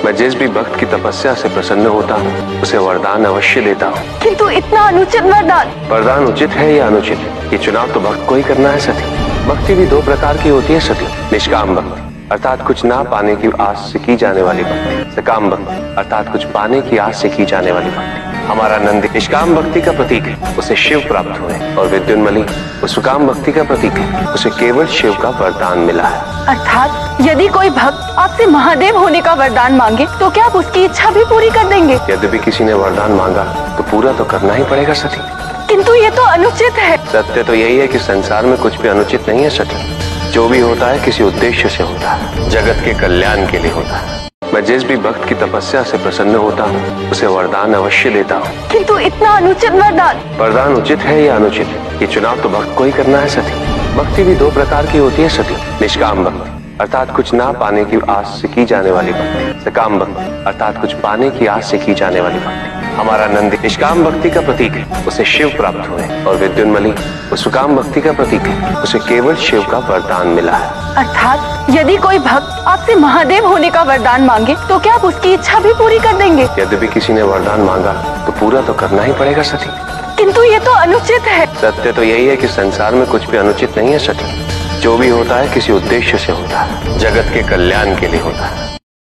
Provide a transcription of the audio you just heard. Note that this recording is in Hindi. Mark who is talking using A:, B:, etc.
A: मैं जिस भी भक्त की तपस्या से प्रसन्न होता हूँ उसे वरदान अवश्य देता हूँ।
B: किंतु इतना अनुचित वरदान।
A: वरदान उचित है या अनुचित, ये चुनाव तो भक्त को ही करना है सती। भक्ति भी दो प्रकार की होती है सती। निष्काम भक्ति अर्थात कुछ ना पाने की आस से की जाने वाली भक्ति, सकाम भक्ति अर्थात कुछ पाने की आस से की जाने वाली भक्ति। हमारा नंदी निष्काम भक्ति का प्रतीक है, उसे शिव प्राप्त हुए, और विद्युन्मली वो सुकाम भक्ति का प्रतीक है, उसे केवल शिव का वरदान मिला है।
B: अर्थात यदि कोई भक्त आपसे महादेव होने का वरदान मांगे तो क्या आप उसकी इच्छा भी पूरी कर देंगे?
A: यद्यपि किसी ने वरदान मांगा तो पूरा तो करना ही पड़ेगा सती।
B: किंतु ये तो अनुचित है।
A: सत्य तो यही है कि संसार में कुछ भी अनुचित नहीं है सती। जो भी होता है किसी उद्देश्य से होता है, जगत के कल्याण के लिए होता है। मैं जिस भी भक्त की तपस्या से प्रसन्न होता हूँ उसे वरदान अवश्य देता हूँ।
B: किंतु इतना अनुचित वरदान।
A: वरदान उचित है या अनुचित, ये चुनाव तो भक्त को ही करना है सती। भक्ति भी दो प्रकार की होती है सती। निष्काम भक्ति अर्थात कुछ ना पाने की आस से की जाने वाली भक्ति, सकाम भक्ति अर्थात कुछ पाने की आस से की जाने वाली भक्ति। हमारा नंदी निष्काम भक्ति का प्रतीक है, उसे शिव प्राप्त हुए, और विद्युन्मली वो सुकाम भक्ति का प्रतीक है, उसे केवल शिव का वरदान मिला है।
B: अर्थात यदि कोई भक्त आपसे महादेव होने का वरदान मांगे तो क्या आप उसकी इच्छा भी पूरी कर देंगे?
A: यद्यपि किसी ने वरदान मांगा तो पूरा तो करना ही पड़ेगा सती।
B: किंतु ये तो अनुचित है।
A: सत्य तो यही है कि संसार में कुछ भी अनुचित नहीं है सती। जो भी होता है किसी उद्देश्य से होता है, जगत के कल्याण के लिए होता है।